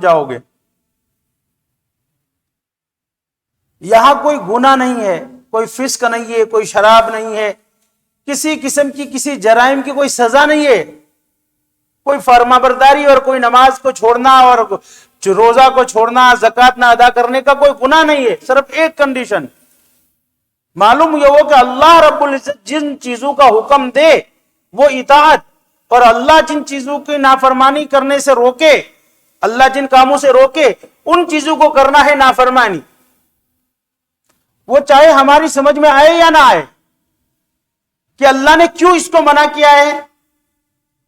جاؤ گے۔ یہاں کوئی گناہ نہیں ہے، کوئی فسق نہیں ہے، کوئی شراب نہیں ہے، کسی قسم کی کسی جرائم کی کوئی سزا نہیں ہے، کوئی فرما برداری اور کوئی نماز کو چھوڑنا اور روزہ کو چھوڑنا، زکوٰۃ نہ ادا کرنے کا کوئی گناہ نہیں ہے۔ صرف ایک کنڈیشن معلوم یہ ہو کہ اللہ رب العزت جن چیزوں کا حکم دے وہ اطاعت، اور اللہ جن چیزوں کی نافرمانی کرنے سے روکے، اللہ جن کاموں سے روکے ان چیزوں کو کرنا ہے نافرمانی، وہ چاہے ہماری سمجھ میں آئے یا نہ آئے کہ اللہ نے کیوں اس کو منع کیا ہے،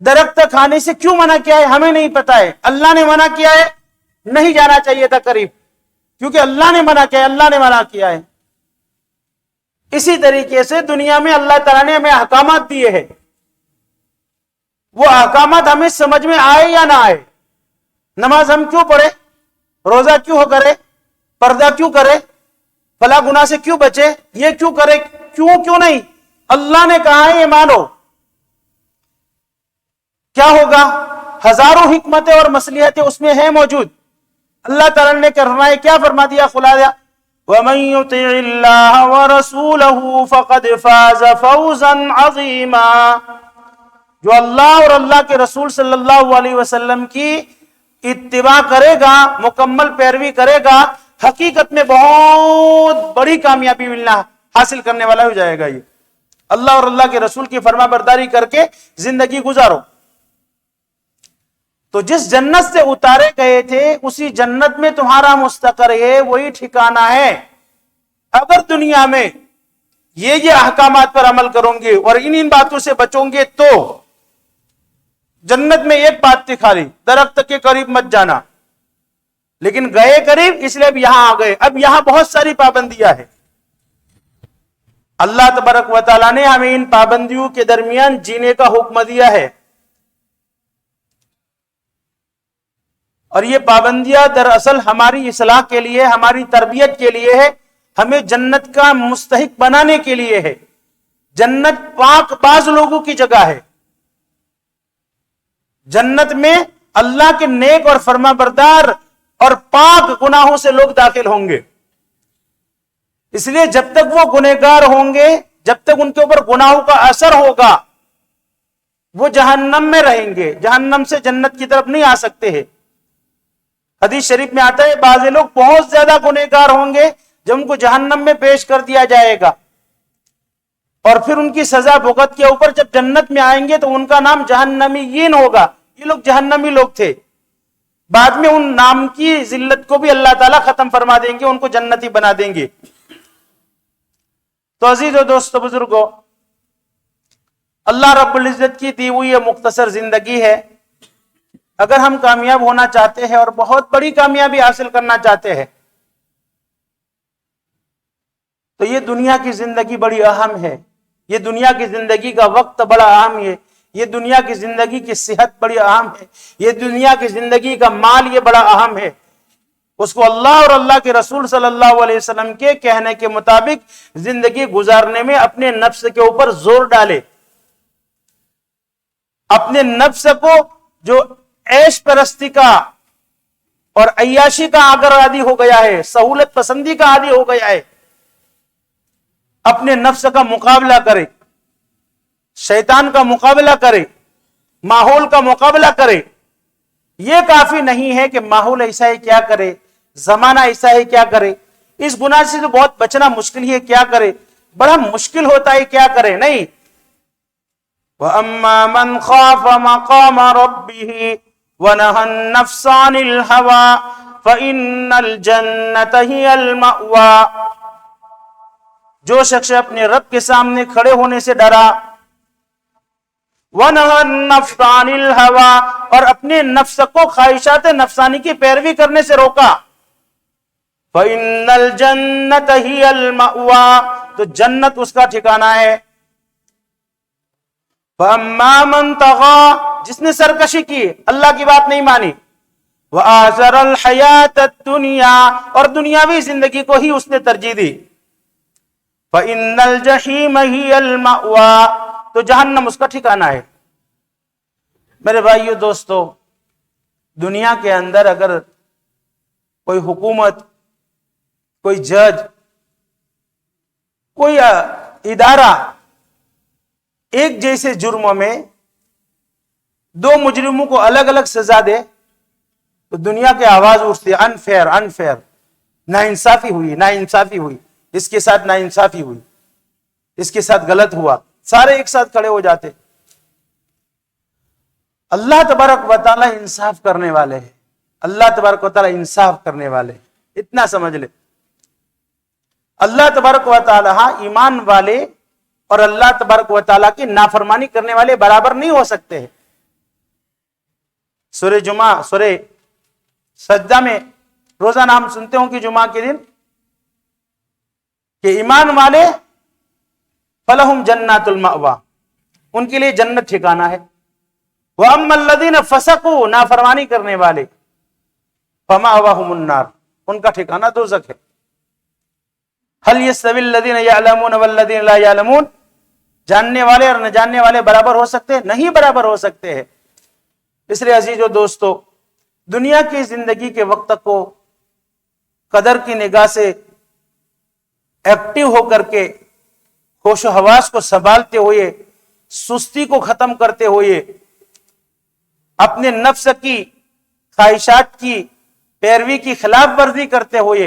درخت کھانے سے کیوں منع کیا ہے ہمیں نہیں پتا ہے، اللہ نے منع کیا ہے، نہیں جانا چاہیے تھا قریب، کیونکہ اللہ نے منع کیا ہے، اللہ نے منع کیا ہے۔ اسی طریقے سے دنیا میں اللہ تعالیٰ نے ہمیں احکامات دیے ہیں، وہ احکامات ہمیں سمجھ میں آئے یا نہ آئے، نماز ہم کیوں پڑھے، روزہ کیوں کرے، پردہ کیوں کرے، فلاں گناہ سے کیوں بچے، یہ کیوں کرے، کیوں نہیں، اللہ نے کہا ہے یہ مانو۔ کیا ہوگا؟ ہزاروں حکمتیں اور مصلحتیں اس میں ہیں موجود۔ اللہ تعالیٰ نے کیا فرما دیا، خلاصہ وَمَن يُطِعِ اللَّهَ وَرَسُولَهُ فَقَدْ فَازَ فَوْزًا عَظِيمًا، جو اللہ اور اللہ کے رسول صلی اللہ علیہ وسلم کی اتباع کرے گا، مکمل پیروی کرے گا، حقیقت میں بہت بڑی کامیابی ملنا حاصل کرنے والا ہو جائے گا۔ یہ اللہ اور اللہ کے رسول کی فرما برداری کر کے زندگی گزارو۔ تو جس جنت سے اتارے گئے تھے اسی جنت میں تمہارا مستقر ہے، وہی ٹھکانہ ہے۔ اگر دنیا میں یہ احکامات پر عمل کرو گے اور ان باتوں سے بچو گے تو جنت میں ایک بات تھی خالی، درخت کے قریب مت جانا، لیکن گئے قریب اس لیے اب یہاں آ گئے۔ اب یہاں بہت ساری پابندیاں ہیں، اللہ تبارک و تعالیٰ نے ہمیں ان پابندیوں کے درمیان جینے کا حکم دیا ہے، اور یہ پابندیاں دراصل ہماری اصلاح کے لیے، ہماری تربیت کے لیے ہے، ہمیں جنت کا مستحق بنانے کے لیے ہے۔ جنت پاک باز لوگوں کی جگہ ہے، جنت میں اللہ کے نیک اور فرما بردار اور پاک گناہوں سے لوگ داخل ہوں گے۔ اس لیے جب تک وہ گنہگار ہوں گے، جب تک ان کے اوپر گناہوں کا اثر ہوگا، وہ جہنم میں رہیں گے، جہنم سے جنت کی طرف نہیں آ سکتے ہیں۔ حدیث شریف میں آتا ہے بعض لوگ بہت زیادہ گنہگار ہوں گے، جب ان کو جہنم میں پیش کر دیا جائے گا اور پھر ان کی سزا بھگت کے اوپر جب جنت میں آئیں گے تو ان کا نام جہنمیین ہوگا۔ یہ لوگ جہنمی لوگ تھے، بعد میں ان نام کی ذلت کو بھی اللہ تعالیٰ ختم فرما دیں گے، ان کو جنتی بنا دیں گے۔ تو عزیز و دوست بزرگوں، اللہ رب العزت کی دی ہوئی یہ مختصر زندگی ہے، اگر ہم کامیاب ہونا چاہتے ہیں اور بہت بڑی کامیابی حاصل کرنا چاہتے ہیں تو یہ دنیا کی زندگی بڑی اہم ہے، یہ دنیا کی زندگی کا وقت بڑا اہم ہے، یہ دنیا کی زندگی کی صحت بڑی اہم ہے، یہ دنیا کی زندگی کا مال یہ بڑا اہم ہے۔ اس کو اللہ اور اللہ کے رسول صلی اللہ علیہ وسلم کے کہنے کے مطابق زندگی گزارنے میں اپنے نفس کے اوپر زور ڈالے، اپنے نفس کو جو عیش پرستی کا اور عیاشی کا اگر عادی ہو گیا ہے، سہولت پسندی کا عادی ہو گیا ہے، اپنے نفس کا مقابلہ کرے، شیطان کا مقابلہ کرے، ماحول کا مقابلہ کرے۔ یہ کافی نہیں ہے کہ ماحول ایسا ہے کیا کرے، زمانہ ایسا ہے کیا کرے، اس گناہ سے تو بہت بچنا مشکل ہی ہے کیا کرے، بڑا مشکل ہوتا ہے کیا کرے، نہیں۔ وَأَمَّا مَنْ خَافَ مَقَامَ رَبِّهِ وَنَهَى النَّفْسَ عَنِ الْهَوَىٰ فَإِنَّ الْجَنَّةَ هِيَ الْمَأْوَىٰ، جو شخص اپنے رب کے سامنے کھڑے ہونے سے ڈرا، وَنَهَى النَّفْسَ عَنِ الْهَوَىٰ، اور اپنے نفس کو خواہشات نفسانی کی پیروی کرنے سے روکا، فَإِنَّ الْجَنَّةَ هِيَ الْمَأْوَىٰ، تو جنت اس کا ٹھکانہ ہے۔ فَأَمَّا مَنْ طَغَىٰ، جس نے سرکشی کی، اللہ کی بات نہیں مانی، وَآثَرَ الْحَيَاةَ الدُّنْيَا، اور دنیاوی زندگی کو ہی اس نے ترجیح دی، فَإِنَّ الْجَحِيمَ هِيَ الْمَأْوَىٰ، تو جہنم اس کا ٹھکانہ ہے۔ میرے بھائیو دوستو، دنیا کے اندر اگر کوئی حکومت، کوئی جج، کوئی ادارہ ایک جیسے جرموں میں دو مجرموں کو الگ الگ سزا دے تو دنیا کی آواز اٹھتی ہے، انفیئر انفیئر، ناانصافی ہوئی، ناانصافی ہوئی، اس کے ساتھ ناانصافی ہوئی، اس کے ساتھ غلط ہوا، سارے ایک ساتھ کھڑے ہو جاتے۔ اللہ تبارک و تعالی انصاف کرنے والے ہیں، اللہ تبارک و تعالی انصاف کرنے والے، اتنا سمجھ لے۔ اللہ تبارک و تعالی ایمان والے اور اللہ تبارک و تعالی کی نافرمانی کرنے والے برابر نہیں ہو سکتے ہیں۔ سورہ جمعہ، سورہ سجدہ میں روزانہ ہم سنتے ہوں کہ جمعہ کے دن کہ ایمان والے فلہم جنات المأویٰ، ان کے لیے جنت ٹھکانہ ہے۔ وَأَمَّا الَّذِينَ فَسَقُوا، نافرمانی کرنے والے، فَمَأْوَاهُمُ النَّارُ، ان کا ٹھکانہ دوزخ ہے۔ هَلْ يَسْتَوِي الَّذِينَ يَعْلَمُونَ وَالَّذِينَ لَا يَعْلَمُونَ، جاننے والے اور نہ جاننے والے برابر ہو سکتے ہیں؟ نہیں برابر ہو سکتے ہیں۔ اس لیے عزیزو دوستو، دنیا کی زندگی کے وقت کو قدر کی نگاہ سے ایکٹیو ہو کر کے ہوش و حواس کو سنبھالتے ہوئے، سستی کو ختم کرتے ہوئے، اپنے نفس کی خواہشات کی پیروی کی خلاف ورزی کرتے ہوئے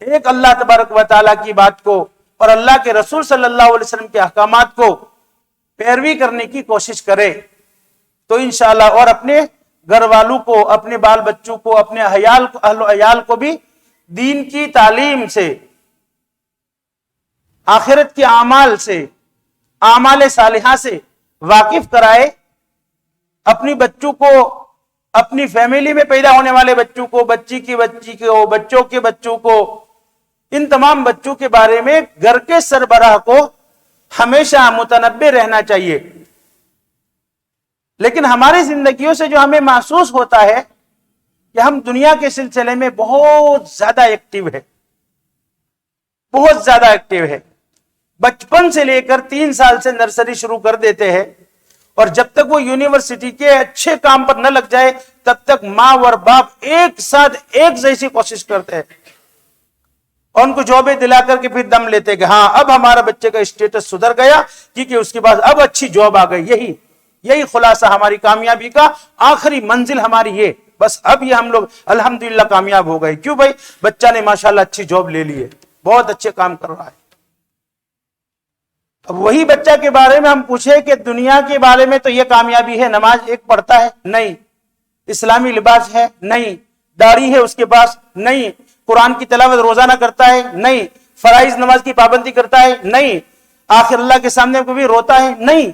ایک اللہ تبارک و تعالیٰ کی بات کو اور اللہ کے رسول صلی اللہ علیہ وسلم کے احکامات کو پیروی کرنے کی کوشش کرے تو انشاءاللہ، اور اپنے گھر والوں کو، اپنے بال بچوں کو، اپنے اہل و عیال کو بھی دین کی تعلیم سے، آخرت کے اعمال سے، اعمال صالحہ سے واقف کرائے، اپنی بچوں کو، اپنی فیملی میں پیدا ہونے والے بچوں کو، بچی کی بچی کو، بچوں کے بچوں کو، ان تمام بچوں کے بارے میں گھر کے سربراہ کو ہمیشہ متنبہ رہنا چاہیے۔ لیکن ہماری زندگیوں سے جو ہمیں محسوس ہوتا ہے کہ ہم دنیا کے سلسلے میں بہت زیادہ ایکٹیو ہے، بہت زیادہ ایکٹیو ہے۔ بچپن سے لے کر 3 سال سے نرسری شروع کر دیتے ہیں، اور جب تک وہ یونیورسٹی کے اچھے کام پر نہ لگ جائے تب تک ماں اور باپ ایک ساتھ ایک جیسی کوشش کرتے ہیں اور ان کو جابیں دلا کر کے پھر دم لیتے کہ ہاں اب ہمارا بچے کا اسٹیٹس سدھر گیا کیونکہ اس کے بعد اب اچھی جاب آ گئی۔ یہی خلاصہ ہماری کامیابی کا، آخری منزل ہماری یہ، بس اب یہ ہم لوگ الحمدللہ کامیاب ہو گئے۔ کیوں بھائی؟ بچہ نے ماشاءاللہ اچھی جاب لے لی ہے، بہت اچھے کام کر رہا ہے۔ اب وہی بچہ کے بارے میں ہم پوچھے کہ دنیا کے بارے میں تو یہ کامیابی ہے، نماز ایک پڑھتا ہے؟ نہیں۔ اسلامی لباس ہے؟ نہیں۔ داڑھی ہے اس کے پاس؟ نہیں۔ قرآن کی تلاوت روزانہ کرتا ہے؟ نہیں۔ فرائض نماز کی پابندی کرتا ہے؟ نہیں۔ آخر اللہ کے سامنے کبھی روتا ہے؟ نہیں۔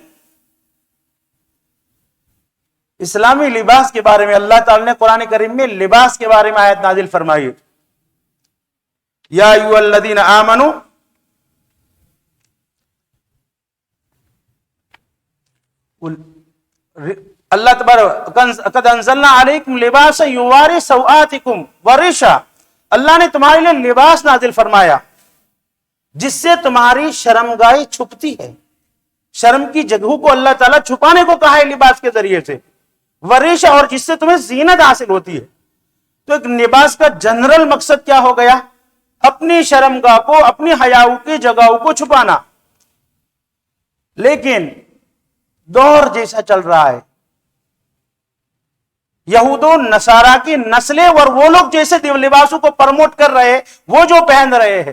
اسلامی لباس کے بارے میں اللہ تعالی نے قرآن کریم میں لباس کے بارے میں آیت نازل فرمائی، یا ایھا الذین آمنوا، اللہ تبارک قد انزلنا علیکم لباسا یواری سوآتکم ورشا، اللہ نے تمہارے لیے لباس نازل فرمایا جس سے تمہاری شرمگاہی چھپتی ہے۔ شرم کی جگہوں کو اللہ تعالیٰ چھپانے کو کہا ہے لباس کے ذریعے سے، ورشا، اور جس سے تمہیں زینت حاصل ہوتی ہے۔ تو ایک لباس کا جنرل مقصد کیا ہو گیا؟ اپنی شرمگاہ کو، اپنی حیاؤں کی جگہوں کو چھپانا۔ لیکن دور جیسا چل رہا ہے، یہود و نصارہ کی نسلیں اور وہ لوگ جیسے لباسوں کو پروموٹ کر رہے ہیں، وہ جو پہن رہے ہیں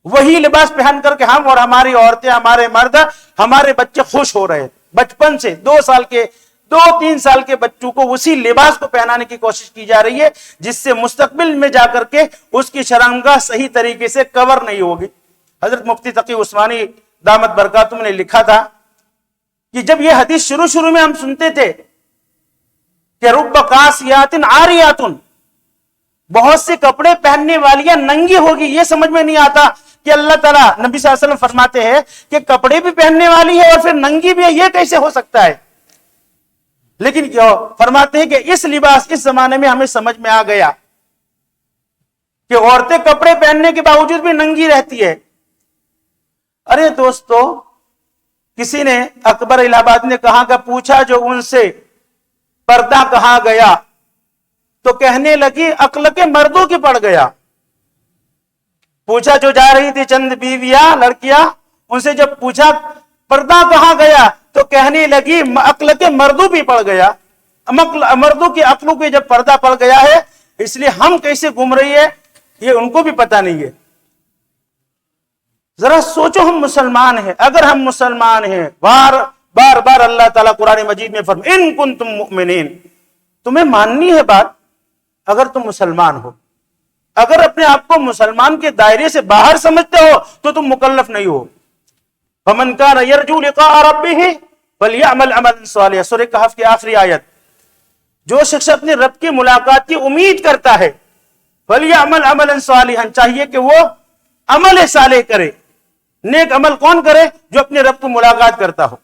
وہی لباس پہن کر کے ہم اور ہماری عورتیں، ہمارے مرد، ہمارے بچے خوش ہو رہے ہیں۔ بچپن سے 2-3 سال کے بچوں کو اسی لباس کو پہنانے کی کوشش کی جا رہی ہے جس سے مستقبل میں جا کر کے اس کی شرمگاہ صحیح طریقے سے کور نہیں ہوگی۔ حضرت مفتی تقی عثمانی دامت برکاتہم نے لکھا تھا کہ جب یہ حدیث شروع میں ہم سنتے تھے کہ رب قاسیات عاریات، بہت سے کپڑے پہننے والیاں ننگی ہوگی، یہ سمجھ میں نہیں آتا کہ اللہ تعالیٰ نبی صلی اللہ علیہ وسلم فرماتے ہیں کہ کپڑے بھی پہننے والی ہے اور پھر ننگی بھی ہے، یہ کیسے ہو سکتا ہے؟ لیکن کیوں فرماتے ہیں کہ اس لباس اس زمانے میں ہمیں سمجھ میں آ گیا کہ عورتیں کپڑے پہننے کے باوجود بھی ننگی رہتی ہے۔ ارے دوستو، کسی نے اکبر الہ آباد نے کہا کہ پوچھا جو ان سے پردہ کہاں گیا، تو کہنے لگی عقل کے مردوں کی پڑ گیا. پوچھا جو جا رہی تھی چند بیویاں لڑکیاں, ان سے جب پوچھا پردہ کہاں گیا, تو کہنے لگی عقل کے مردوں بھی پڑ گیا. مردوں کی عقلوں کے جب پردہ پڑ گیا ہے, اس لیے ہم کیسے گھوم رہی ہے یہ ان کو بھی پتا نہیں ہے. ذرا سوچو, ہم مسلمان ہیں, اگر ہم مسلمان ہیں, بار بار اللہ تعالیٰ قرآن مجید میں فرمایا ان کنتم مؤمنین, تمہیں ماننی ہے بات اگر تم مسلمان ہو. اگر اپنے آپ کو مسلمان کے دائرے سے باہر سمجھتے ہو تو تم مکلف نہیں ہو. فمن کان یرجو لقاء ربہ فلیعمل عملا صالحا, سورہ کہف کی آخری آیت. جو شخص اپنے رب کی ملاقات کی امید کرتا ہے, فلیعمل عملا صالحا, چاہیے کہ وہ عمل صالح کرے. نیک عمل کون کرے؟ جو اپنے رب کو ملاقات کرتا ہو.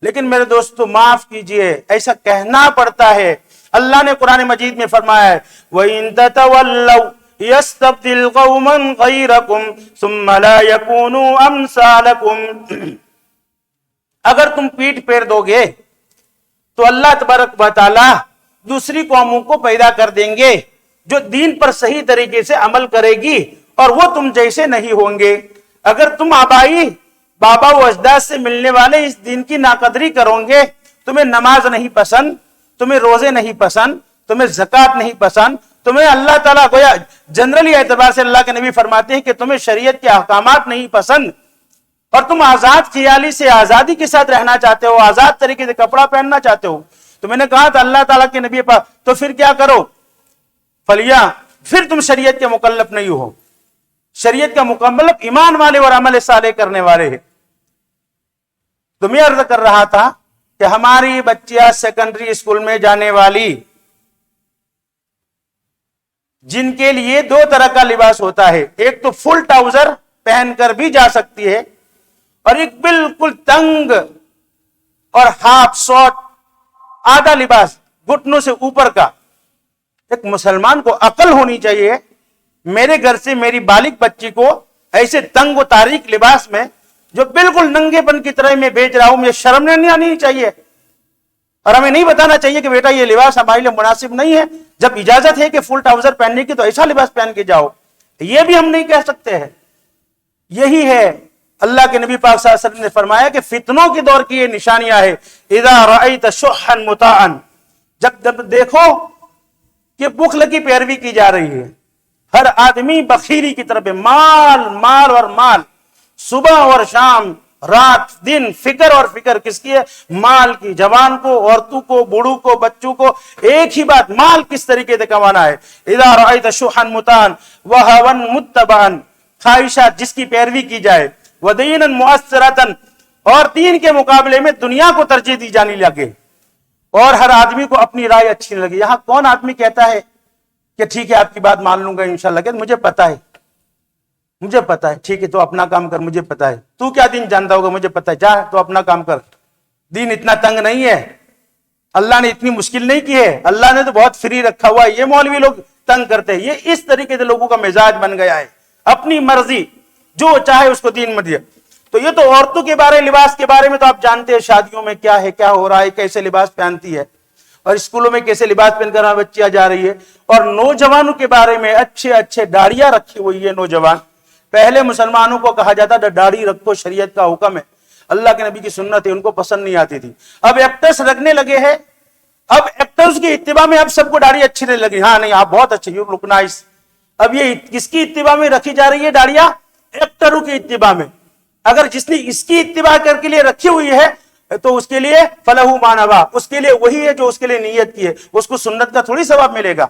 لیکن میرے دوستو معاف کیجئے, ایسا کہنا پڑتا ہے. اللہ نے قرآن مجید میں فرمایا ہے وَإِن تَتَوَلَّوْا يَسْتَبْدِلْ قَوْمًا غَيْرَكُمْ ثُمَّ لَا يَكُونُوا أَمْثَالَكُمْ, اگر تم پیٹ پھیر دو گے تو اللہ تبارک و تعالی دوسری قوموں کو پیدا کر دیں گے جو دین پر صحیح طریقے سے عمل کرے گی, اور وہ تم جیسے نہیں ہوں گے. اگر تم آبائی بابا و اجداد سے ملنے والے اس دین کی ناقدری کرو گے, تمہیں نماز نہیں پسند, تمہیں روزے نہیں پسند, تمہیں زکوٰۃ نہیں پسند, تمہیں اللہ تعالیٰ گویا جنرلی اعتبار سے اللہ کے نبی فرماتے ہیں کہ تمہیں شریعت کے احکامات نہیں پسند, اور تم آزاد خیالی سے آزادی کے ساتھ رہنا چاہتے ہو, آزاد طریقے سے کپڑا پہننا چاہتے ہو, تو میں نے کہا تھا اللہ تعالیٰ کے نبی پاک, تو پھر کیا کرو, پھر تم شریعت کے مکلف نہیں ہو. شریعت کا مکمل ایمان والے اور عمل صالح کرنے والے ہیں. تو میں عرض کر رہا تھا کہ ہماری بچیاں سیکنڈری اسکول میں جانے والی, جن کے لیے دو طرح کا لباس ہوتا ہے, ایک تو فل ٹراؤزر پہن کر بھی جا سکتی ہے, اور ایک بالکل تنگ اور ہاف شارٹ آدھا لباس گھٹنوں سے اوپر کا. ایک مسلمان کو عقل ہونی چاہیے. میرے گھر سے میری بالغ بچی کو ایسے تنگ و تاریک لباس میں جو بالکل ننگے پن کی طرح میں بیچ رہا ہوں, مجھے شرم نہیں آنی چاہیے, اور ہمیں نہیں بتانا چاہیے کہ بیٹا یہ لباس ہمارے لیے مناسب نہیں ہے. جب اجازت ہے کہ فل ٹراؤزر پہننے کی تو ایسا لباس پہن کے جاؤ, یہ بھی ہم نہیں کہہ سکتے ہیں. یہی ہے اللہ کے نبی پاک صلی اللہ علیہ وسلم نے فرمایا کہ فتنوں کے دور کی یہ نشانیاں ہیں. اذا رأیت شحا مطاعا, جب دیکھو کہ بخل کی پیروی کی جا رہی ہے, ہر آدمی بخیلی کی طرف, مال اور مال, صبح اور شام, رات دن فکر اور فکر کس کی ہے؟ مال کی. جوان کو, عورتوں کو, بوڑھوں کو, بچوں کو ایک ہی بات, مال کس طریقے سے کمانا ہے. اذا رأیت شحا مطاعا وہوا متبعا, خواہشات جس کی پیروی کی جائے, ودینا مؤثرتا, اور دین کے مقابلے میں دنیا کو ترجیح دی جانے لگے, اور ہر آدمی کو اپنی رائے اچھی نہ لگے. یہاں کون آدمی کہتا ہے کہ ٹھیک ہے آپ کی بات مان لوں گا انشاءاللہ, کہ مجھے پتا ہے, ٹھیک ہے تو اپنا کام کر, مجھے پتا ہے, تو کیا دین جانتا ہوگا, مجھے پتا ہے, جا تو اپنا کام کر. دین اتنا تنگ نہیں ہے, اللہ نے اتنی مشکل نہیں کی ہے, اللہ نے تو بہت فری رکھا ہوا ہے. یہ مولوی لوگ تنگ کرتے ہیں, یہ اس طریقے سے لوگوں کا مزاج بن گیا ہے, اپنی مرضی جو چاہے اس کو دین میں دیا. تو یہ تو عورتوں کے بارے, لباس کے بارے میں تو آپ جانتے ہیں شادیوں میں کیا ہے, کیا ہو رہا ہے, کیسے لباس پہنتی ہے, اور اسکولوں میں کیسے لباس پہن کر بچیاں جا رہی ہے. اور نوجوانوں کے بارے میں اچھے داڑیاں رکھی ہوئی ہے نوجوان. پہلے مسلمانوں کو کہا جاتا تھا داڑھی رکھو, شریعت کا حکم ہے, اللہ کے نبی کی سنت ہے, ان کو پسند نہیں آتی تھی. اب ایکٹرز رکھنے لگے ہیں, اب ایکٹرز کی اتباع میں اب سب کو داڑھی اچھی نہیں لگی, ہاں نہیں آپ بہت اچھے, یو لک نائس. اب یہ کس کی اتباع میں رکھی جا رہی ہے داڑیاں؟ ایکٹروں کی اتباع میں. اگر جس نے اس کی اتباع کر کے لیے رکھی ہوئی ہے تو اس کے لیے فلہو ما نویٰ, اس کے لیے وہی ہے جو اس کے لیے نیت کی ہے, اس کو سنت کا تھوڑی ثواب ملے گا.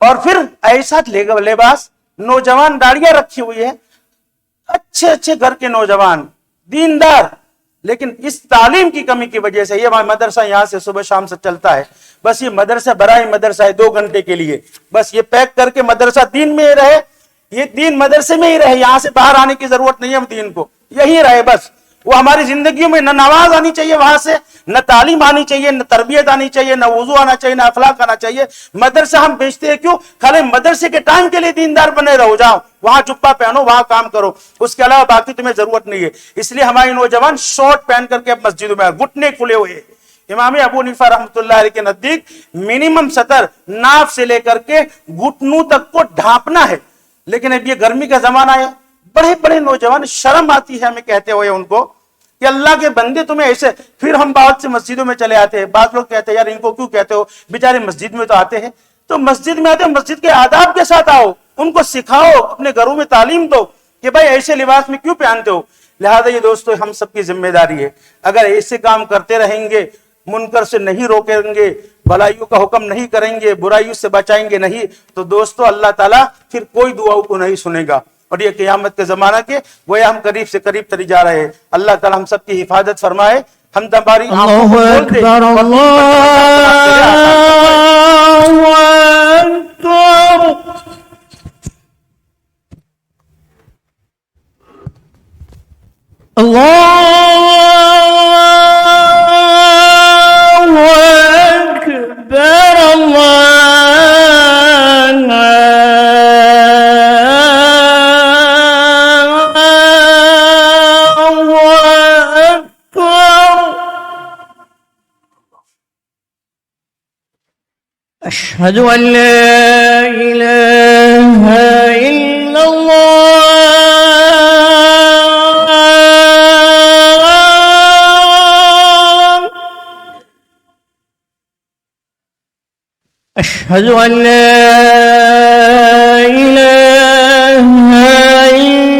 اور پھر ایسا لباس, نوجوان داڑیاں رکھی ہوئی ہے, اچھے گھر کے نوجوان دیندار, لیکن اس تعلیم کی کمی کی وجہ سے, یہ مدرسہ یہاں سے صبح شام سے چلتا ہے, بس یہ مدرسہ برائے مدرسہ ہے 2 گھنٹے کے لیے, بس یہ پیک کر کے مدرسہ دین میں رہے, یہ دین مدرسے میں ہی رہے, یہاں سے باہر آنے کی ضرورت نہیں ہے, ہم دین کو یہی رہے بس. وہ ہماری زندگیوں میں نہ نماز آنی چاہیے وہاں سے, نہ تعلیم آنی چاہیے, نہ تربیت آنی چاہیے, نہ وضو آنا چاہیے, نہ اخلاق آنا چاہیے. مدرسہ ہم بیچتے ہیں کیوں؟ خالی مدرسے کے ٹائم کے لیے دیندار بنے رہو, جاؤ وہاں جبہ پہنو, وہاں کام کرو, اس کے علاوہ باقی تمہیں ضرورت نہیں ہے. اس لیے ہماری نوجوان شارٹ پہن کر کے مسجدوں میں گھٹنے کھلے ہوئے, امام ابو حنیفہ رحمۃ اللہ علیہ کے نزدیک منیمم سطر ناف سے لے کر کے گھٹنوں تک کو ڈھانپنا ہے. لیکن اب یہ گرمی کا زمانہ ہے, بڑے بڑے نوجوان, شرم آتی ہے ہمیں کہتے ہوئے ان کو کہ اللہ کے بندے تمہیں ایسے. پھر ہم بہت سے مسجدوں میں چلے آتے ہیں, بعض لوگ کہتے ہیں یار ان کو کیوں کہتے ہو, بیچارے مسجد میں تو آتے ہیں. تو مسجد میں آتے ہیں, مسجد کے آداب کے ساتھ آؤ, ان کو سکھاؤ, اپنے گھروں میں تعلیم دو کہ بھائی ایسے لباس میں کیوں پہنتے ہو. لہذا یہ دوستو ہم سب کی ذمہ داری ہے, اگر ایسے کام کرتے رہیں گے, منکر سے نہیں روکیں گے, بھلائیوں کا حکم نہیں کریں گے, برائیوں سے بچائیں گے نہیں, تو دوستو اللہ تعالیٰ پھر کوئی دعاؤں کو نہیں سنے گا. اور یہ قیامت کے زمانہ کے گویا ہم قریب سے قریب تری جا رہے ہیں. اللہ تعالیٰ ہم سب کی حفاظت فرمائے, ہم ہماری آنکھوں کو کھول دے, أشهد أن لا إله إلا الله أشهد أن لا إله إلا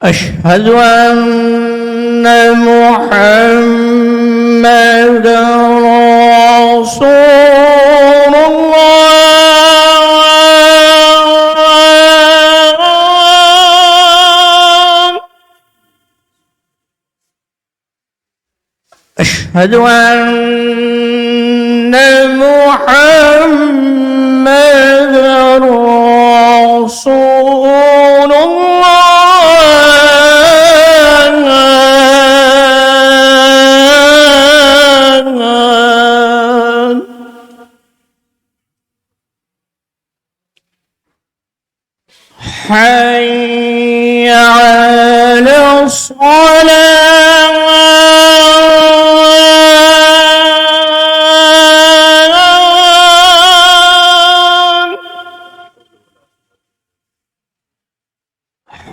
أشهد أن محمدا رسول الله أشهد أن محمدا رسول الله حي على الصلاة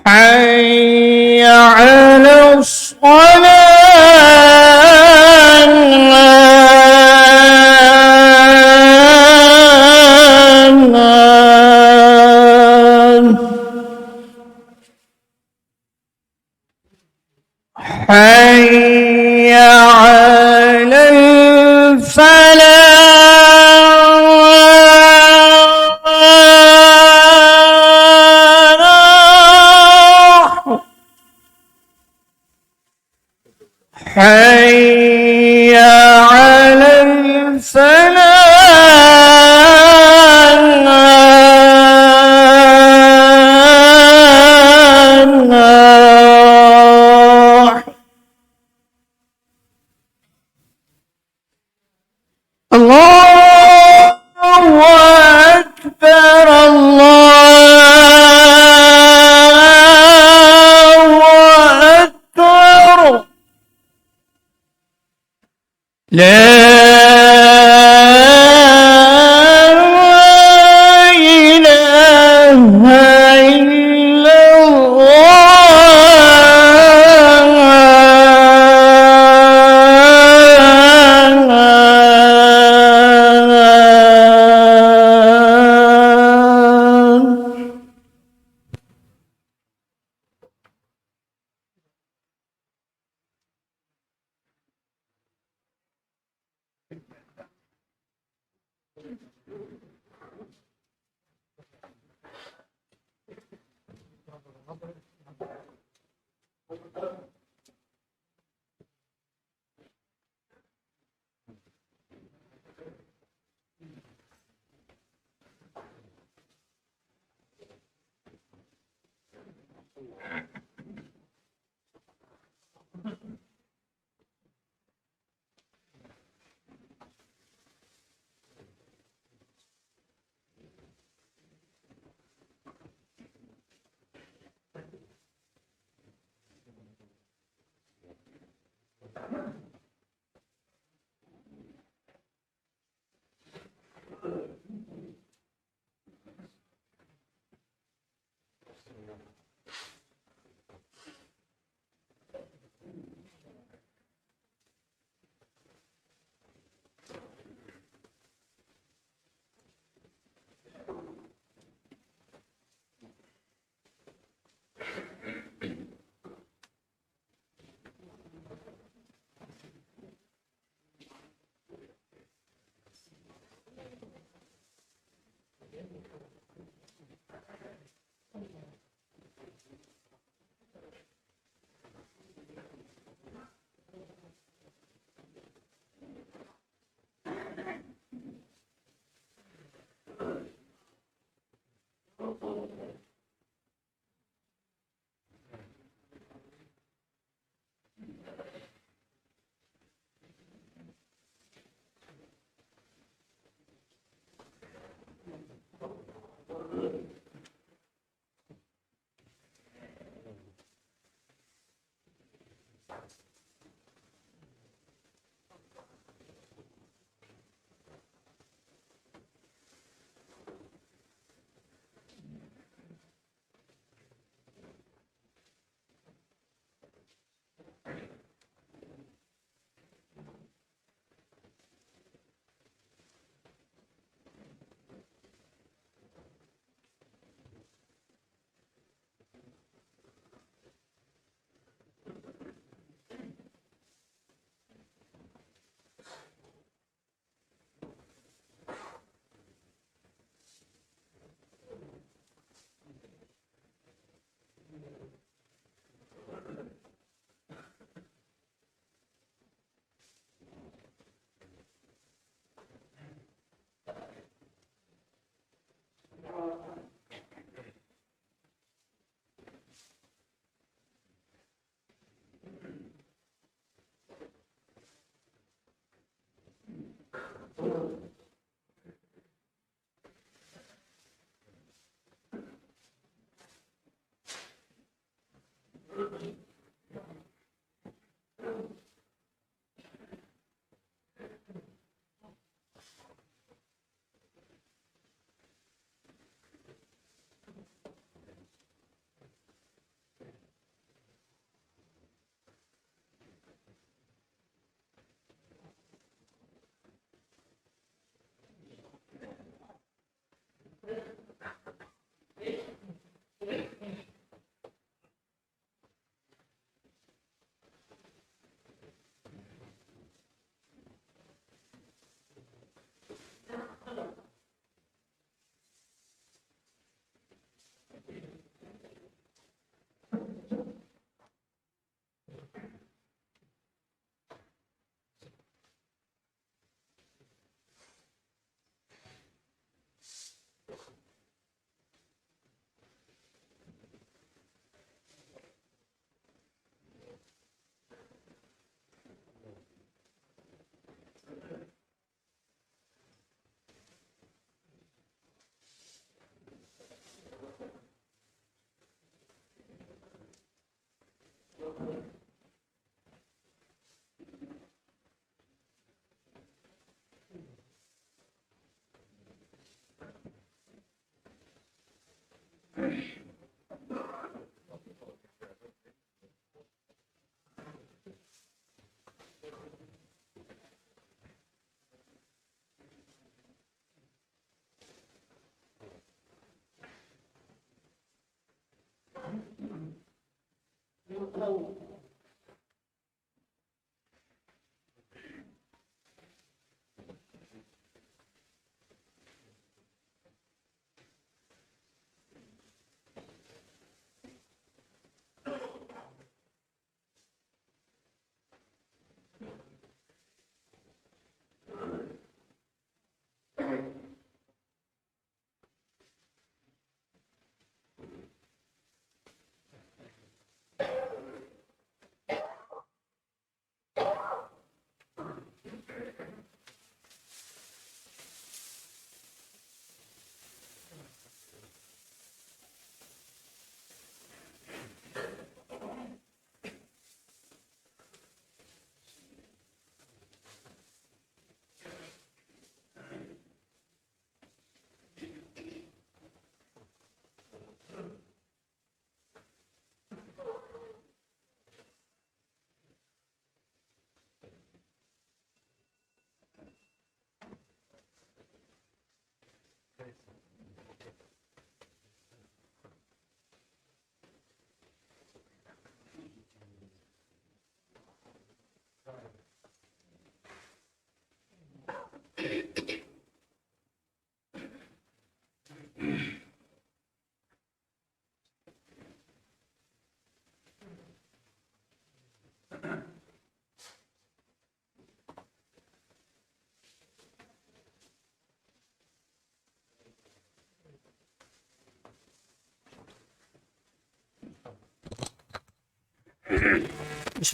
حي على الصلاة حي على الفلاح حي على الفلاح الله أكبر الله أكبر لا إله إلا الله بسم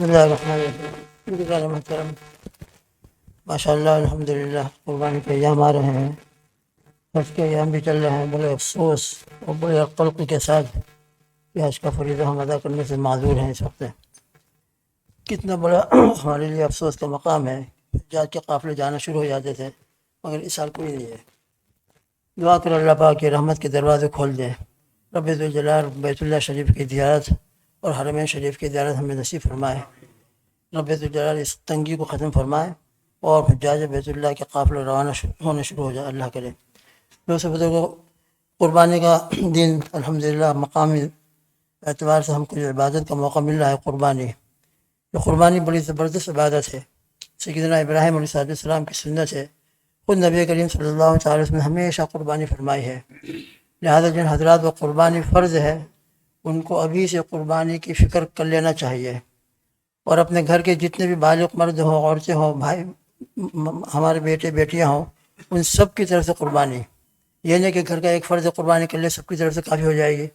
اللہ الرحمن الرحیم محترم، ماشاء اللہ الحمدللہ قربانی کے ایام آ رہے ہیں، حج کے ایام بھی چل رہے ہیں۔ بڑے افسوس اور بڑے قلق کے ساتھ کہ حج کا فریضہ ہم ادا کرنے سے معذور ہیں اس وقت۔ کتنا بڑا ہمارے لیے افسوس کا مقام ہے۔ حجاج کے قافلے جانا شروع ہو جاتے تھے مگر اس سال کوئی نہیں ہے۔ دعا کر اللہ پاک کے رحمت کے دروازے کھول دیں، رب ذوالجلال بیت اللہ شریف کی زیارت اور حرمین شریف کی زیارت ہمیں نصیب فرمائے۔ رب ذوالجلال اس تنگی کو ختم فرمائے اور حجاج بیت اللہ کے قافلے روانہ ہونے شروع ہو جائے، اللہ کرے۔ دوستو بزرگوں، قربانی کا دن الحمدللہ مقامی اعتبار سے ہم کو جو عبادت کا موقع مل رہا ہے، قربانی بڑی زبردست عبادت ہے۔ سیدنا ابراہیم علیہ السلام کی سنت ہے، خود نبی کریم صلی اللہ تعالی وسلم نے ہمیشہ قربانی فرمائی ہے۔ لہذا جن حضرات کو قربانی فرض ہے ان کو ابھی سے قربانی کی فکر کر لینا چاہیے، اور اپنے گھر کے جتنے بھی بالغ مرد ہوں، عورتیں ہوں، بھائی ہمارے بیٹے بیٹیاں ہوں، ان سب کی طرف سے قربانی، یہ نہیں کہ گھر کا ایک فرد قربانی کر لے سب کی طرف سے کافی ہو جائے گی،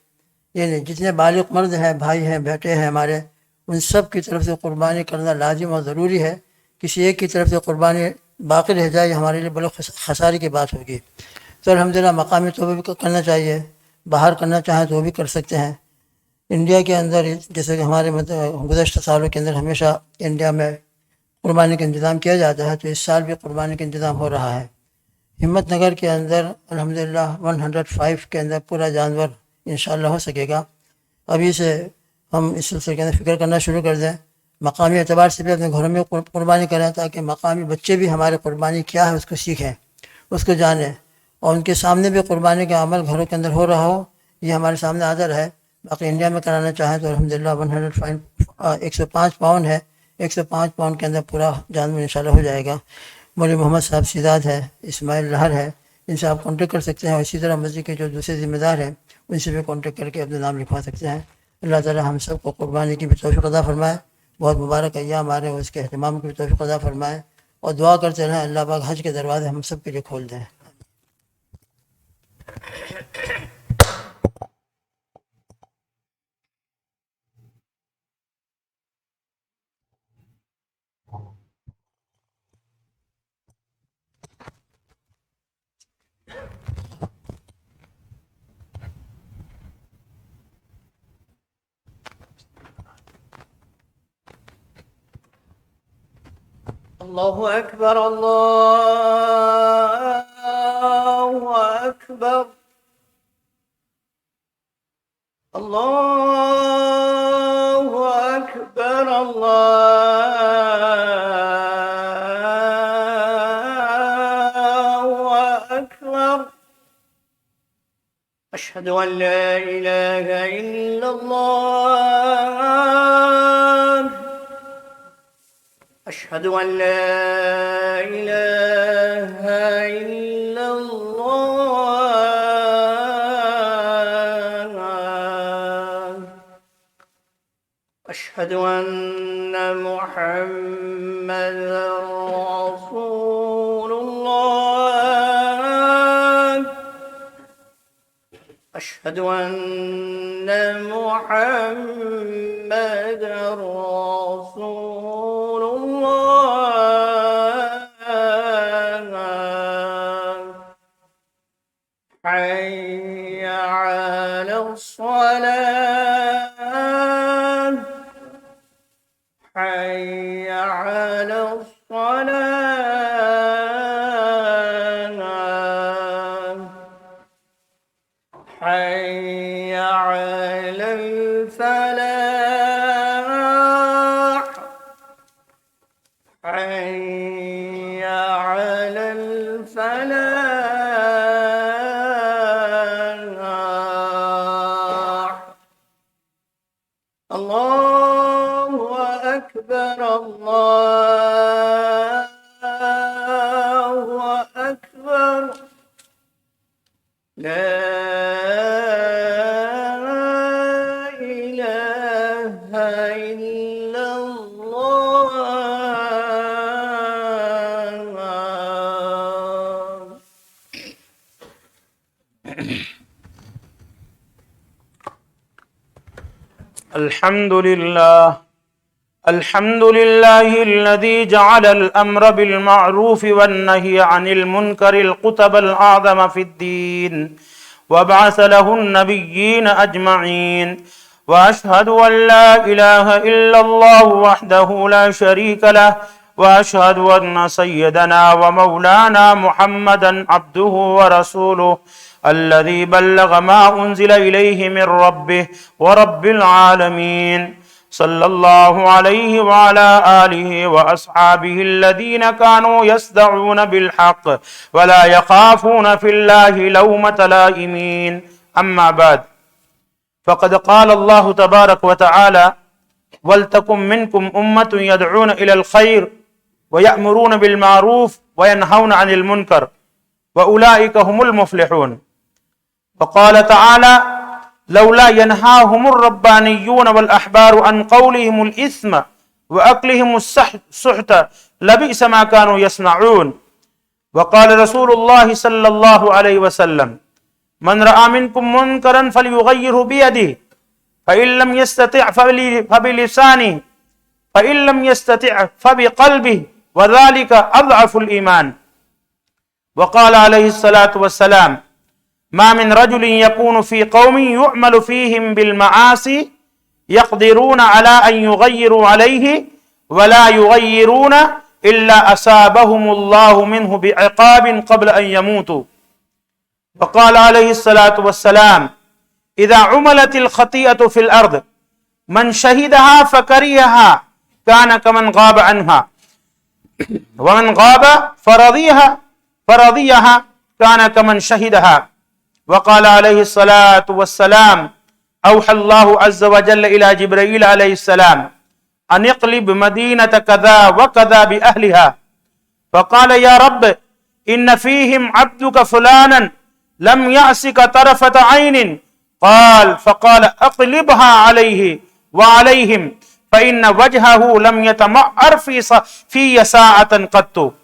یہ نہیں، جتنے بالغ مرد ہیں، بھائی ہیں، بیٹے ہیں ہمارے، ان سب کی طرف سے قربانی کرنا لازم اور ضروری ہے۔ کسی ایک کی طرف سے قربانی باقی رہ جائے، ہمارے لیے بڑے خسارے کی بات ہوگی۔ تو الحمدللہ مقامی توبہ بھی کرنا چاہیے، باہر کرنا چاہیں تو وہ بھی کر سکتے ہیں۔ انڈیا کے اندر جیسے کہ ہمارے گزشتہ سالوں کے اندر ہمیشہ انڈیا میں قربانی کا انتظام کیا جاتا ہے، تو اس سال بھی قربانی کا انتظام ہو رہا ہے۔ ہمت نگر کے اندر الحمدللہ 105 کے اندر پورا جانور انشاءاللہ ہو سکے گا۔ ابھی سے ہم اس سلسلے کے اندر فکر کرنا شروع کر دیں، مقامی اعتبار سے بھی اپنے گھروں میں قربانی کریں تاکہ مقامی بچے بھی ہمارے قربانی کیا ہے اس کو سیکھیں، اس کو جانیں، اور ان کے سامنے بھی قربانی کا عمل گھروں کے اندر ہو رہا ہو، یہ ہمارے سامنے حاضر ہے۔ باقی انڈیا میں کرانا چاہیں تو الحمدللہ 105 پاؤنڈ ہے، 105 پاؤنڈ کے اندر پورا جانور انشاءاللہ ہو جائے گا۔ مولوی محمد صاحب سیداد ہے، اسماعیل لہر ہے، ان سے آپ کانٹیکٹ کر سکتے ہیں، اور اسی طرح مسجد کے جو دوسرے ذمہ دار ہیں ان سے بھی کانٹیکٹ کر کے اپنے نام لکھوا سکتے ہیں۔ اللہ تعالی ہم سب کو قربانی کی بھی توفیق عطا فرمائے، بہت مبارک ایام آ رہے ہیں اس کے اہتمام کی بھی توفیق عطا فرمائے، اور دعا کرتے رہیں اللہ پاک حج کے دروازے ہم سب کے لیے کھول دیں۔ اللہ اکبر، اللہ اکبر، اللہ اکبر، اللہ اکبر، اشہد ان لا الہ الا اللہ، اشہد ان لا الہ الا اللہ، اشہد ان محمد رسول اللہ، اشہد ان محمد رسول اللہ، حی علی الصلاة، حی علی الصلاة، حی علی الفلاح، حی علی الفلاح، اللہ اکبر، اللہ اکبر، لا الحمد لله الذي جعل الأمر بالمعروف والنهي عن المنكر القطب الأعظم في الدين وبعث له النبيين أجمعين وأشهد أن لا إله إلا الله وحده لا شريك له وأشهد أن سيدنا ومولانا محمدا عبده ورسوله الذي بلغ ما أنزل إليه من ربه ورب العالمين صلى الله عليه وعلى آله وأصحابه الذين كانوا يصدعون بالحق ولا يخافون في الله لومة لائمين. أما بعد، فقد قال الله تبارك وتعالى: ولتكن منكم أمة يدعون إلى الخير ويأمرون بالمعروف وينهون عن المنكر وأولئك هم المفلحون. وقال تعالى: لولا ينهاهم الربانيون والأحبار عن قولهم الإثم وأكلهم السحت لبئس ما كانوا يصنعون. وقال رسول الله صلى الله عليه وسلم: من رأى منكم منكرا فليغيره بيده فإن لم يستطع فبلسانه فإن لم يستطع فبقلبه وذلك أضعف الإيمان. وقال عليه الصلاة والسلام: ما من رجل يكون في قوم يعمل فيهم بالمعاصي يقدرون على أن يغيروا عليه ولا يغيرون إلا أصابهم الله منه بعقاب قبل أن يموتوا. وقال عليه الصلاة والسلام: إذا عملت الخطيئة في الأرض من شهدها فكرهها كان كمن غاب عنها ومن غاب فرضيها كان كمن شهدها. وقال عليه الصلاة والسلام: أوحى الله عز وجل إلى جبريل عليه السلام أن يقلب مدينة كذا وكذا بأهلها، فقال: يا رب إن فيهم عبدك فلانا لم يعصك طرفة عين. فقال: أقلبها عليه وعليهم فإن وجهه لم يتمعر في ساعة قط.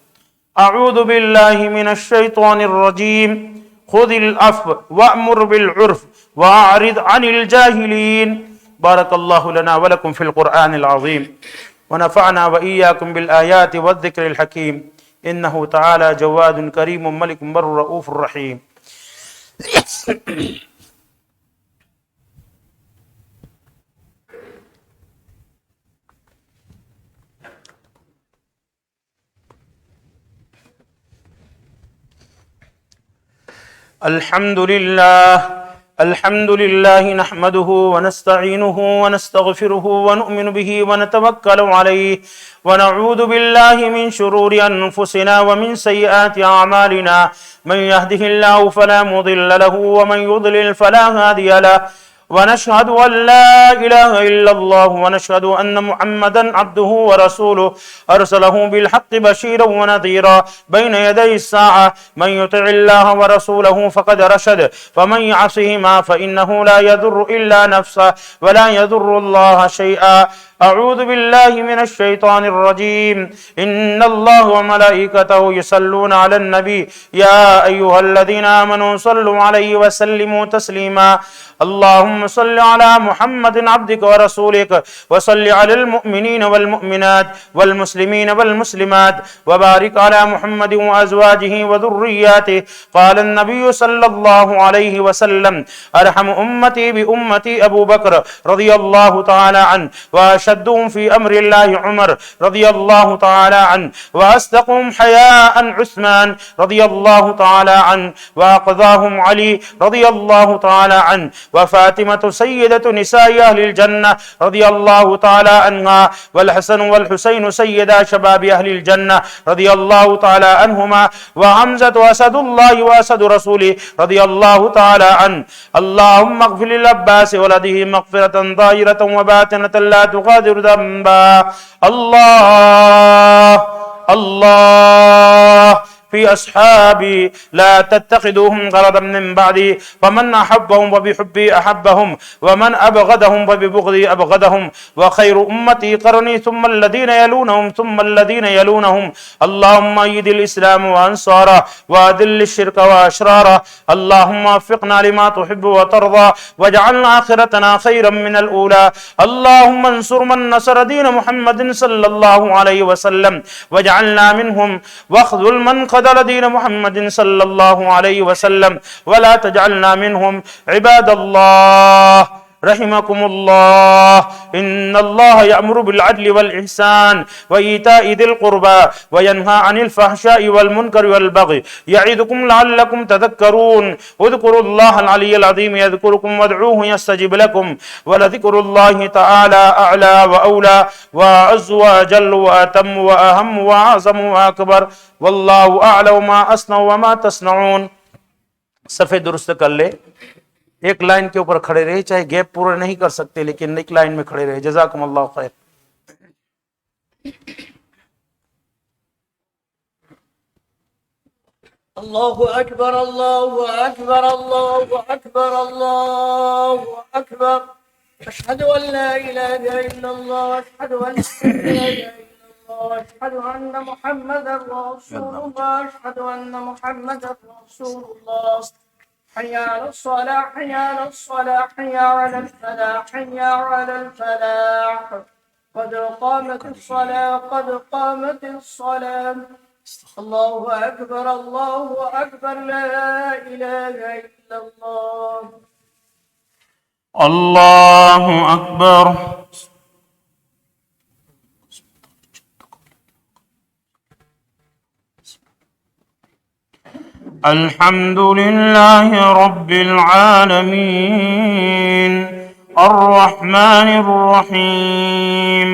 أعوذ بالله من الشيطان الرجيم. خذ العفو وأمر بالعرف وأعرض عن الجاهلين. بارك الله لنا ولكم في القرآن العظيم ونفعنا وإياكم بالآيات والذكر الحكيم. إنه تعالى جواد كريم ملك بر رؤوف رحيم. الحمد لله نحمده ونستعينه ونستغفره ونؤمن به ونتوكل عليه ونعوذ بالله من شرور أنفسنا ومن سيئات أعمالنا. من يهده الله فلا مضل له ومن يضلل فلا هادي له. ونشهد أن لا إله إلا الله ونشهد أن محمدا عبده ورسوله أرسله بالحق بشيرا ونذيرا بين يدي الساعة. من يطع الله ورسوله فقد رشد ومن يعصهما فإنه لا يضر إلا نفسه ولا يضر الله شيئا. أعوذ بالله من الشيطان الرجيم. إن الله وملائكته يصلون على النبي يا أيها الذين آمنوا صلوا عليه وسلموا تسليما. اللهم صل على محمد عبدك ورسولك وصل على المؤمنين والمؤمنات والمسلمين والمسلمات وبارك على محمد وأزواجه وذرياته. قال النبي صلى الله عليه وسلم: أرحم أمتي بأمتي أبو بكر رضي الله تعالى عنه، وأشدهم في أمر الله عمر رضي الله تعالى عنه، وأصدقهم حياء عثمان رضي الله تعالى عنه، وأقضاهم علي رضي الله تعالى عنه، وفاطمة سيدة نساء أهل الجنة رضي الله تعالى عنها، والحسن والحسين سيدا شباب أهل الجنة رضي الله تعالى عنهما، وحمزة أسد الله وأسد رسوله رضي الله تعالى عنه. اللهم اغفر للعباس ولده مغفرة ظاهرة وباطنة لا تغادر ذنبا. الله الله في أصحابي لا تتخذوهم غرضا من بعدي فمن أحبهم فبحبي أحبهم ومن أبغضهم فببغضي أبغضهم وخير أمتي قرني ثم الذين يلونهم ثم الذين يلونهم اللهم أيد الإسلام وأنصاره وأذل الشرك وأشراره اللهم وفقنا لما تحب وترضى واجعل آخرتنا خيرا من الأولى اللهم انصر من نصر دين محمد صلى الله عليه وسلم واجعلنا منهم واخذل من خذل دين محمد صلى الله عليه وسلم ولا تجعلنا منهم عباد الله رحمكم الله إن الله يأمر بالعدل والإحسان وإيتاء ذي القربى وينهى عن الفحشاء والمنكر والبغي يعظكم لعلكم تذكرون اذكروا الله العلي العظيم يذكركم وادعوه يستجب لكم ولذكر الله تعالى أعلى وأولى وأعز وأجل وأتم وأهم وأعظم وأكبر والله أعلم ما أصنع وما تصنعون. صفحے درست کر لے, ایک لائن کے اوپر کھڑے رہے, چاہے گیپ پورے نہیں کر سکتے لیکن ایک لائن میں کھڑے رہے. جزاکم اللہ خیر. الله أكبر الله أكبر الله أكبر الله أكبر أشهد أن لا إله إلا الله أشهد أن لا إله إلا الله أشهد أن محمدا رسول الله أشهد أن محمدا رسول الله حي على الصلاة حي على الصلاة حي على الفلاح حي على الفلاح قد قامت الصلاة قد قامت الصلاة الله أكبر لا إله إلا الله الله أكبر. الحمد لله رب العالمين الرحمن الرحيم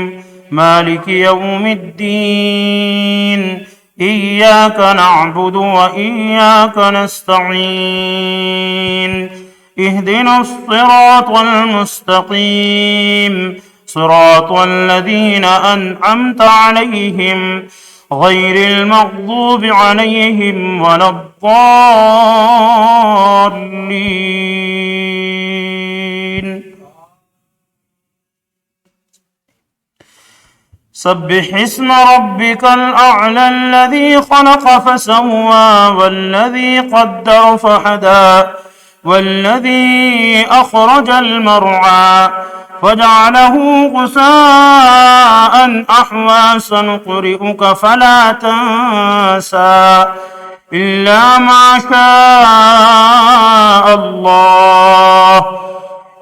مالك يوم الدين إياك نعبد وإياك نستعين اهدنا الصراط المستقيم صراط الذين أنعمت عليهم غير المغضوب عليهم ولا الضالين. سبح اسم ربك الأعلى الذي خلق فسوى والذي قدر فهدى والذي أخرج المرعى فجعله غثاء أحوى سنقرئك فلا تنسى إلا ما شاء الله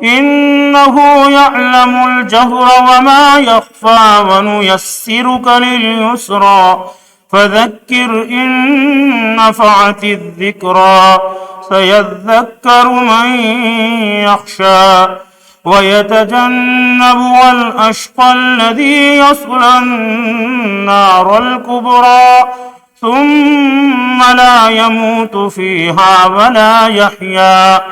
إنه يعلم الجهر وما يخفى ونيسرك لليسرى فذكر إن نفعت الذكرى سيذكر من يخشى ويتجنبها الأشقى الذي يصلى النار الكبرى ثم لا يموت فيها ولا يحيا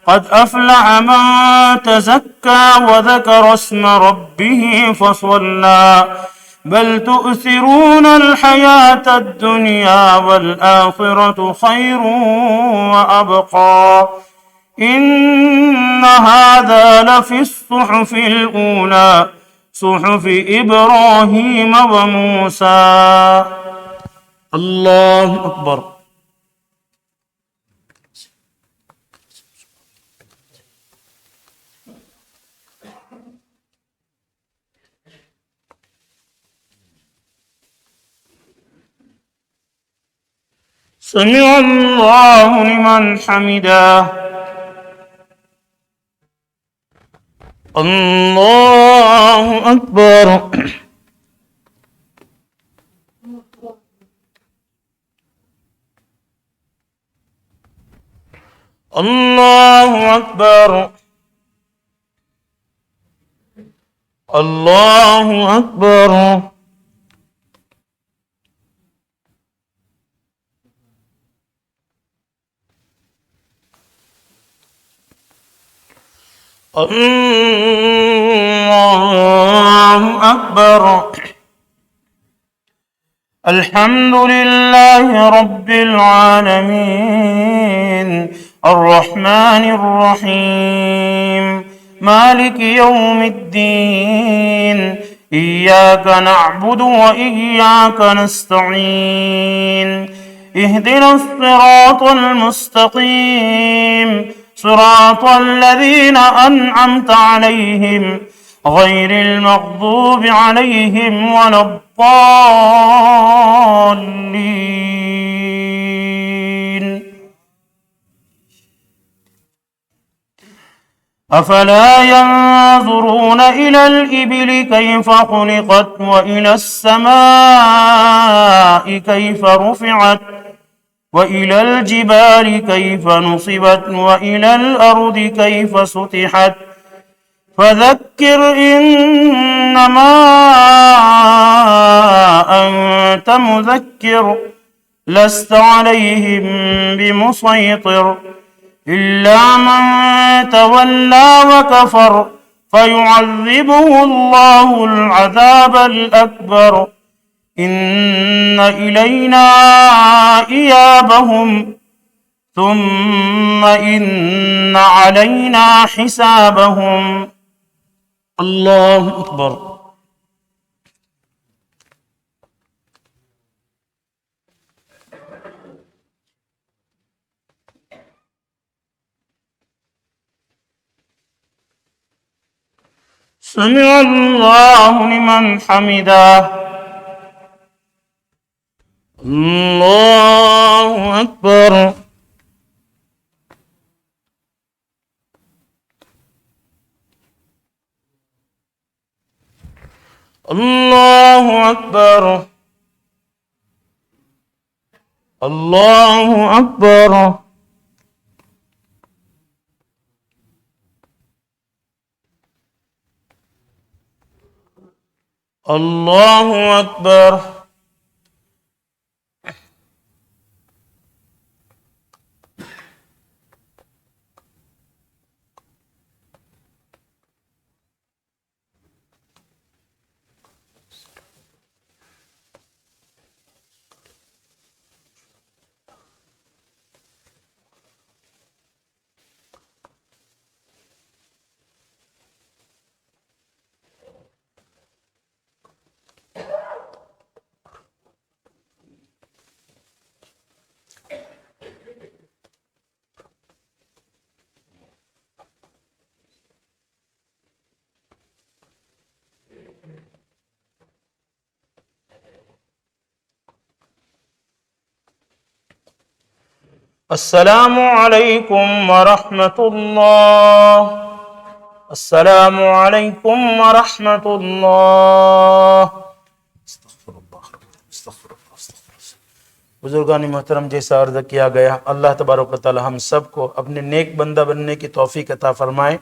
قد أفلح من تزكى وذكر اسم ربه فصلى بل تؤثرون الحياة الدنيا والآخرة خير وأبقى إن هذا لفي الصحف الأولى صحف إبراهيم وموسى. الله أكبر. سمع الله لمن حمده. الله أكبر. الله أكبر. الله أكبر. الله أكبر. الحمد لله رب العالمين الرحمن الرحيم مالك يوم الدين إياك نعبد وإياك نستعين اهدنا الصراط المستقيم صراط الذين أنعمت عليهم غير المغضوب عليهم ولا الضالين أفلا ينظرون إلى الإبل كيف خلقت وإلى السماء كيف رفعت وإلى الجبال كيف نصبت وإلى الأرض كيف سطحت فذكر إنما أنت مذكر لست عليهم بمسيطر إلا من تولى وكفر فيعذبه الله العذاب الأكبر إن إلينا إيابهم ثم إن علينا حسابهم الله أكبر سمع الله لمن حمده الله أكبر الله أكبر الله أكبر الله أكبر السلام علیکم ورحمۃ اللہ السلام علیکم ورحمۃ اللہ بزرگان محترم، جیسا عرض کیا گیا، اللہ تبارک و تعالی ہم سب کو اپنے نیک بندہ بننے کی توفیق عطا فرمائے،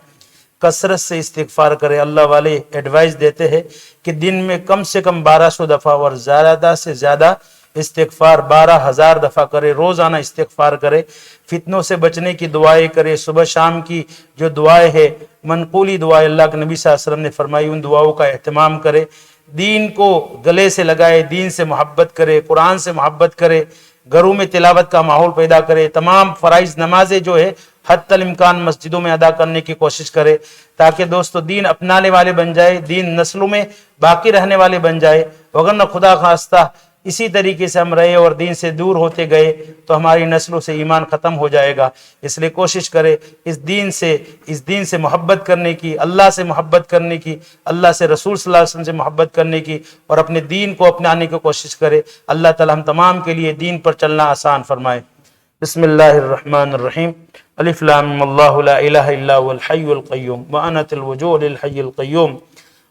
کثرت سے استغفار کرے۔ اللہ والے ایڈوائز دیتے ہیں کہ دن میں کم سے کم 1200 دفعہ اور زیادہ سے زیادہ استغفار 12,000 دفعہ کرے، روزانہ استغفار کرے، فتنوں سے بچنے کی دعائیں کرے، صبح شام کی جو دعائیں ہے منقولی دعائیں اللہ کے نبی صلی اللہ علیہ وسلم نے فرمائی، ان دعاؤں کا اہتمام کرے، دین کو گلے سے لگائے، دین سے محبت کرے، قرآن سے محبت کرے، گھروں میں تلاوت کا ماحول پیدا کرے، تمام فرائض نمازیں جو ہے حتی الامکان مسجدوں میں ادا کرنے کی کوشش کرے، تاکہ دوستو دین اپنانے والے بن جائے، دین نسلوں میں باقی رہنے والے بن جائے، وگرنہ خدا خواستہ اسی طریقے سے ہم رہے اور دین سے دور ہوتے گئے تو ہماری نسلوں سے ایمان ختم ہو جائے گا۔ اس لیے کوشش کرے اس دین سے محبت کرنے کی، اللہ سے محبت کرنے کی، اللہ سے رسول صلی اللہ علیہ وسلم سے محبت کرنے کی، اور اپنے دین کو اپنانے کی کوشش کرے۔ اللہ تعالی ہم تمام کے لیے دین پر چلنا آسان فرمائے۔ بسم اللہ الرحمن الرحیم۔ الف لام میم اللہ لا الہ الا هو الحی القیوم وانت الوجوہ للحی القیوم۔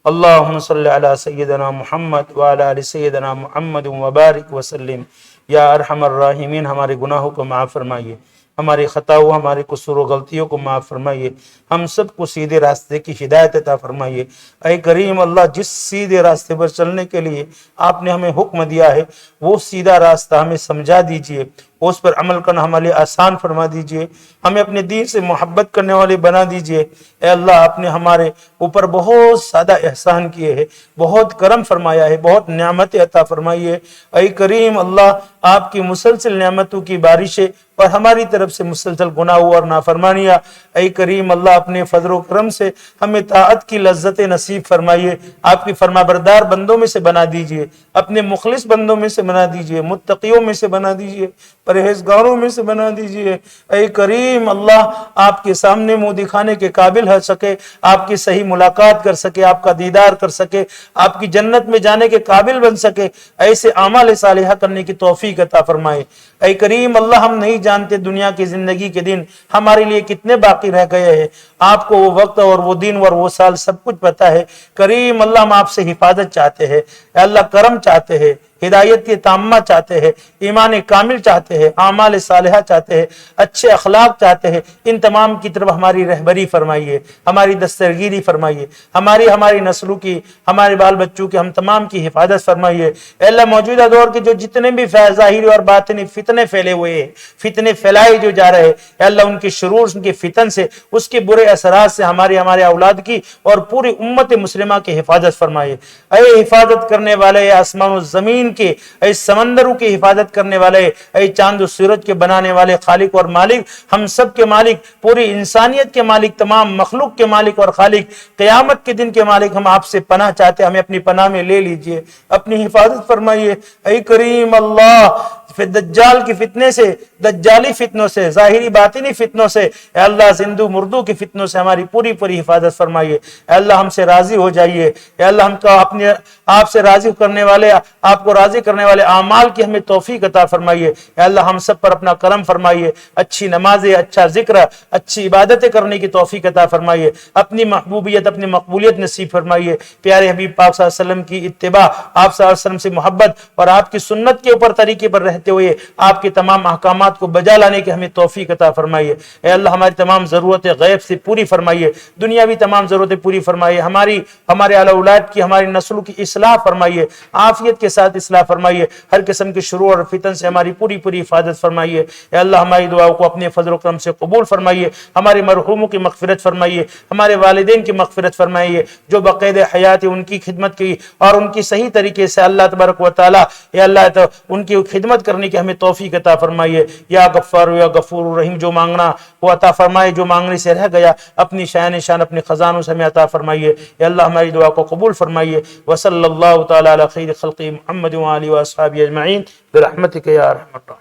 اللہم صلی علی سیدنا محمد وعلی آل سیدنا محمد وبارک وسلم۔ یا ارحم الراحمین، ہمارے گناہوں کو معاف فرمائیے، ہماری خطاؤں، ہمارے قصور و غلطیوں کو معاف فرمائیے، ہم سب کو سیدھے راستے کی ہدایت عطا فرمائیے۔ اے کریم اللہ، جس سیدھے راستے پر چلنے کے لیے آپ نے ہمیں حکم دیا ہے وہ سیدھا راستہ ہمیں سمجھا دیجئے، اس پر عمل کرنا ہمارے لیے آسان فرما دیجئے، ہمیں اپنے دین سے محبت کرنے والے بنا دیجئے۔ اے اللہ آپ نے ہمارے اوپر بہت زیادہ احسان کیے ہیں، بہت کرم فرمایا ہے، بہت نعمت عطا فرمائی ہے۔ اے کریم اللہ آپ کی مسلسل نعمتوں کی بارشیں اور ہماری طرف سے مسلسل گناہ اور نافرمانیاں، اے کریم اللہ اپنے فضل و کرم سے ہمیں طاعت کی لذت نصیب فرمائیے، آپ کی فرما بردار بندوں میں سے بنا دیجئے، اپنے مخلص بندوں میں سے بنا دیجئے، متقیوں میں سے بنا دیجئے، پرہیزگاروں میں سے بنا دیجئے۔ اے کریم اللہ آپ کے سامنے منہ دکھانے کے قابل ہو سکے، آپ کی صحیح ملاقات کر سکے، آپ کا دیدار کر سکے، آپ کی جنت میں جانے کے قابل بن سکے، ایسے اعمال صالحہ کرنے کی توفیق عطا فرمائے۔ اے کریم اللہ ہم نہیں جانتے دنیا کی زندگی کے دن ہمارے لیے کتنے باقی رہ گئے ہیں، آپ کو وہ وقت اور وہ دن اور وہ سال سب کچھ پتا ہے۔ کریم اللہ ہم آپ سے حفاظت چاہتے ہیں، اے اللہ کرم چاہتے ہیں، ہدایت کی تامہ چاہتے ہیں، ایمان کامل چاہتے ہیں، اعمال صالحہ چاہتے ہیں، اچھے اخلاق چاہتے ہیں۔ ان تمام کی طرف ہماری رہبری فرمائیے، ہماری دسترگیری فرمائیے، ہماری نسلوں کی، ہمارے بال بچوں کی، ہم تمام کی حفاظت فرمائیے۔ اے اللہ موجودہ دور کے جو جتنے بھی ظاہری اور باطنی فتنے پھیلے ہوئے ہیں، فتنے پھیلائے جو جا رہے ہیں، اے اللہ ان کے شرور، ان کے فتن سے، اس کے برے اثرات سے ہمارے اولاد کی اور پوری امت مسلمہ کی حفاظت فرمائے۔ اے حفاظت کرنے والے، اے آسمان و زمین کے، اے سمندروں کی حفاظت کرنے والے، اے چاند و سورج کے بنانے والے خالق اور مالک، ہم سب کے مالک، پوری انسانیت کے مالک، تمام مخلوق کے مالک اور خالق، قیامت کے دن کے مالک، ہم آپ سے پناہ چاہتے ہیں، ہمیں اپنی پناہ میں لے لیجئے، اپنی حفاظت فرمائیے۔ اے کریم اللہ دجال کی فتنے سے، دجالی فتنوں سے، ظاہری باطنی فتنوں سے، اے اللہ زندو مردو کی فتنوں سے ہماری پوری حفاظت فرمائیے۔ اے اللہ ہم سے راضی ہو جائیے، اے اللہ ہم کو اپنے آپ سے راضی کرنے والے، آپ کو راضی کرنے والے اعمال کی ہمیں توفیق عطا فرمائیے۔ اے اللہ ہم سب پر اپنا کرم فرمائیے، اچھی نمازیں، اچھا ذکر، اچھی عبادتیں کرنے کی توفیق عطا فرمائیے، اپنی محبوبیت، اپنی مقبولیت نصیب فرمائیے۔ پیارے حبیب پاک صلی اللہ علیہ وسلم کی اتباع، آپ صلی اللہ علیہ وسلم سے محبت اور آپ کی سنت کے اوپر طریقے پر رہتے ہوئے آپ کے تمام احکامات کو بجا لانے کی ہمیں توفیق عطا فرمائیے۔ اے اللہ ہماری تمام ضرورتیں غیب سے پوری فرمائیے، دنیاوی تمام ضرورتیں پوری فرمائیے، ہمارے اہل اولاد کی، ہماری نسلوں کی اصلاح فرمائیے، عافیت کے ساتھ اصلاح فرمائیے، ہر قسم کے شرور اور فتن سے ہماری پوری حفاظت فرمائیے۔ اے اللہ ہماری دعاؤں کو اپنے فضل و کرم سے قبول فرمائیے، ہمارے مرحوموں کی مغفرت فرمائیے، ہمارے والدین کی مغفرت فرمائیے، جو بقید حیات ان کی خدمت کی اور ان کی صحیح طریقے سے اللہ تبارک و تعالی، اے اللہ ان کی خدمت کرنے کی ہمیں توفیق عطا فرمائیے۔ یا غفار یا غفور رحیم، جو مانگنا وہ عطا فرمائے، جو مانگنے سے رہ گیا اپنی شان اپنے خزانوں سے ہمیں عطا فرمائیے۔ اے اللہ ہماری دعا کو قبول فرمائیے۔ وصلی اللہ تعالی علی خیر خلق محمد و آلہ و اصحابہ اجمعین برحمتک یا ارحم الراحمین۔